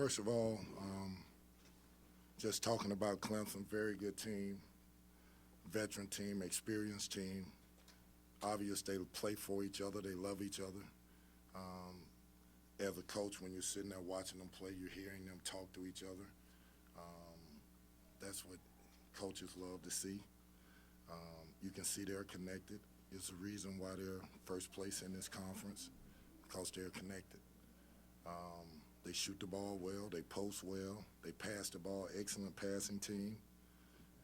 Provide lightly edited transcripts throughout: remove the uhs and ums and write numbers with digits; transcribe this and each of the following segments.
First of all, just talking about Clemson, very good team, veteran team, experienced team. Obvious they play for each other, they love each other. As a coach, when you're sitting there watching them play, you're hearing them talk to each other. That's what coaches love to see. You can see they're connected. It's the reason why they're first place in this conference, because they're connected. They shoot the ball well, they post well, they pass the ball, excellent passing team.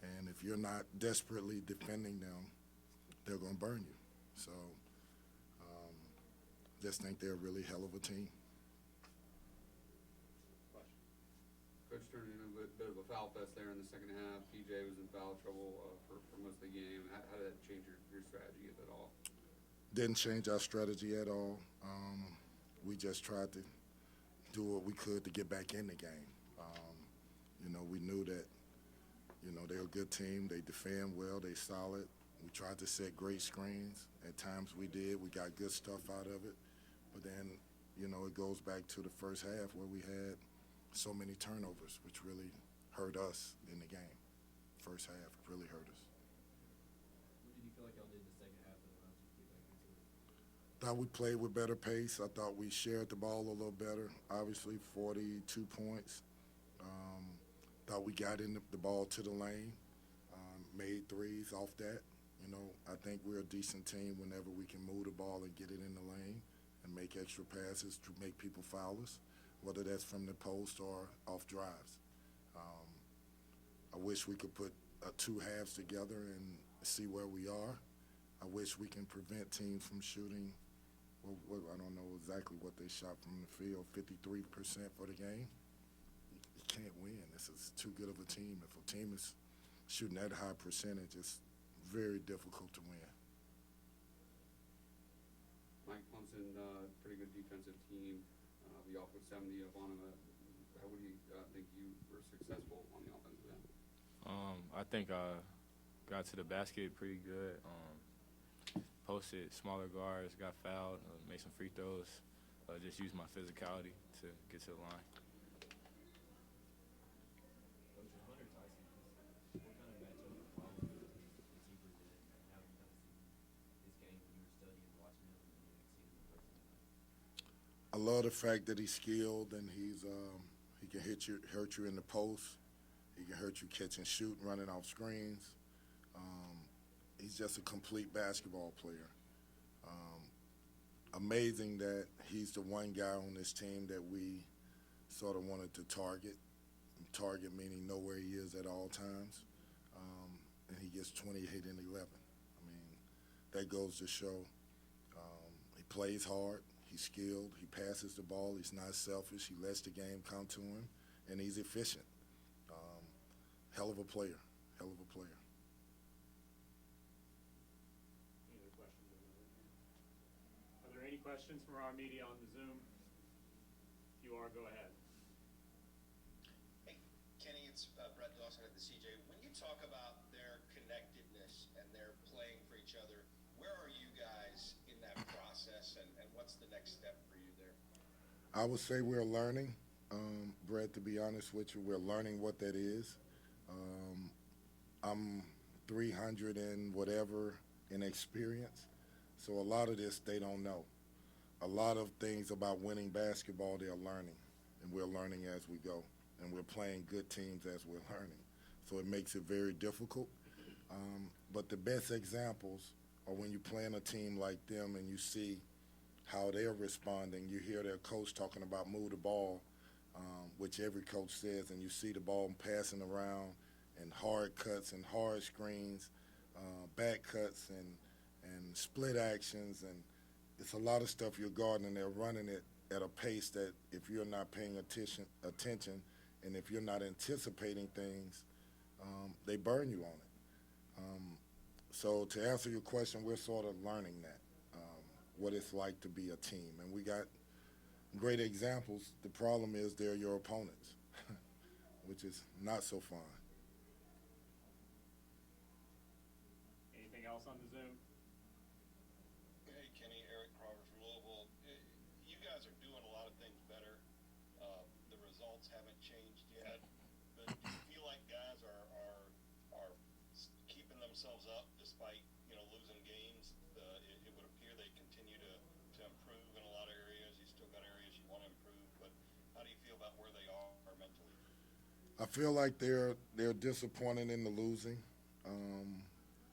And if you're not desperately defending them, they're going to burn you. So just think they're a really hell of a team. Coach turned in a bit of a foul fest there in the second half. PJ was in foul trouble for most of the game. How did that change your strategy, if at all? Didn't change our strategy at all. We just tried to do what we could to get back in the game. We knew that, they're a good team. They defend well. They solid. We tried to set great screens. At times we did. We got good stuff out of it. But then, it goes back to the first half where we had so many turnovers, which really hurt us in the game. First half really hurt us. What did you feel like y'all did in the second half that allowed you to get back into it? Thought we played with better pace. I thought we shared the ball a little better. Obviously, 42 points. Thought we got in the ball to the lane, made threes off that. I think we're a decent team whenever we can move the ball and get it in the lane and make extra passes to make people foul us, whether that's from the post or off drives. I wish we could put two halves together and see where we are. I wish we can prevent teams from shooting. Well, I don't know exactly what they shot from the field, 53% for the game. You can't win. This is too good of a team. If a team is shooting that high percentage, it's very difficult to win. Mike, Clemson, pretty good defensive team. We off with 70 up on them. How would you think you were successful on the offensive end? I think I got to the basket pretty good. Posted smaller guards, got fouled, made some free throws. Just used my physicality to get to the line. Coach, was Hunter Tyson, what kind of matchup following the keeper did, and how you kind of see his game when you were studying, watching him, and then seeing him in person? I love the fact that he's skilled and he can hurt you in the post. He can hurt you catch and shoot, running off screens. He's just a complete basketball player. Amazing that he's the one guy on this team that we sort of wanted to target. Target meaning know where he is at all times. And he gets 28 and 11. I mean, that goes to show he plays hard, he's skilled, he passes the ball, he's not selfish, he lets the game come to him, and he's efficient. Hell of a player, hell of a player. Any other questions? Are there any questions from our media on the Zoom? If you are, go ahead. Hey, Kenny, it's Brett Dawson at the CJ. When you talk about their connectedness and their playing for each other, where are you guys in that process, and what's the next step for you there? I would say we're learning, Brett, to be honest with you. We're learning what that is. I'm 300 and whatever in experience, so a lot of this they don't know. A lot of things about winning basketball they're learning, and we're learning as we go, and we're playing good teams as we're learning. So it makes it very difficult. But the best examples are when you're playing a team like them and you see how they're responding. You hear their coach talking about move the ball, which every coach says, and you see the ball passing around and hard cuts and hard screens, back cuts and split actions, and it's a lot of stuff you're guarding, and they're running it at a pace that if you're not paying attention and if you're not anticipating things, they burn you on it. So to answer your question, we're sort of learning that, what it's like to be a team. And we got great examples. The problem is they're your opponents, which is not so fun. Anything else on the Zoom? Hey, Kenny, Eric Crawford from Louisville. You guys are doing a lot of things better. The results themselves up despite, losing games. It would appear they continue to improve in a lot of areas. You still got areas you want to improve, but how do you feel about where they are mentally? I feel like they're disappointed in the losing,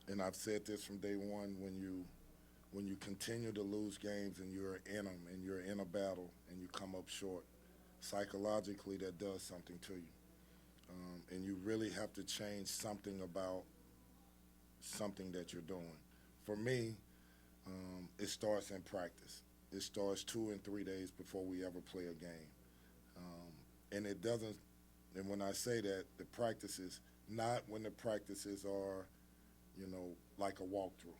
and I've said this from day one. When you continue to lose games and you're in them and you're in a battle and you come up short, psychologically that does something to you, and you really have to change something about something that you're doing. For me, it starts in practice. It starts 2 and 3 days before we ever play a game, and it doesn't. And when I say that, the practices, not when the practices are, like a walkthrough.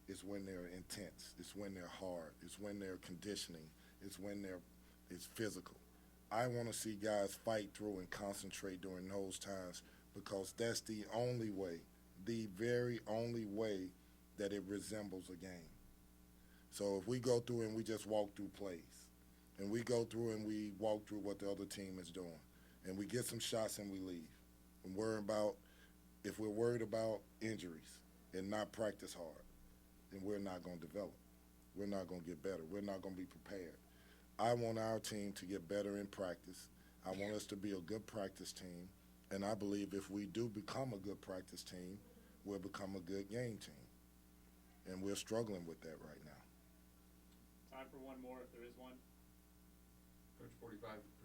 It's when they're intense. It's when they're hard. It's when they're conditioning. It's physical. I want to see guys fight through and concentrate during those times because that's the only way, the very only way that it resembles a game. So if we go through and we just walk through plays, and we go through and we walk through what the other team is doing, and we get some shots and we leave, and if we're worried about injuries and not practice hard, then we're not going to develop. We're not going to get better. We're not going to be prepared. I want our team to get better in practice. I want us to be a good practice team, and I believe if we do become a good practice team, we'll become a good game team, and we're struggling with that right now. Time for one more, if there is one. Coach, 45%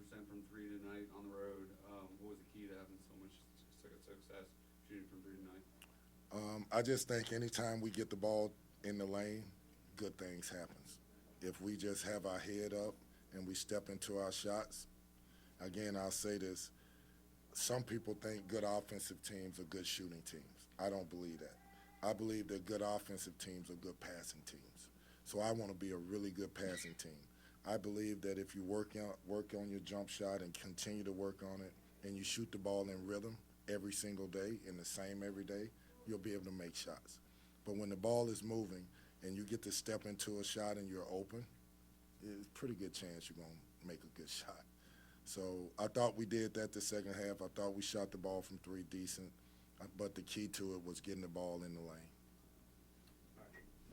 from three tonight on the road. What was the key to having so much success shooting from three tonight? I just think anytime we get the ball in the lane, good things happens. If we just have our head up and we step into our shots, again, I'll say this, some people think good offensive teams are good shooting teams. I don't believe that. I believe that good offensive teams are good passing teams. So I want to be a really good passing team. I believe that if you work on your jump shot and continue to work on it, and you shoot the ball in rhythm every single day, in the same every day, you'll be able to make shots. But when the ball is moving and you get to step into a shot and you're open, it's a pretty good chance you're going to make a good shot. So I thought we did that the second half. I thought we shot the ball from three decent, but the key to it was getting the ball in the lane.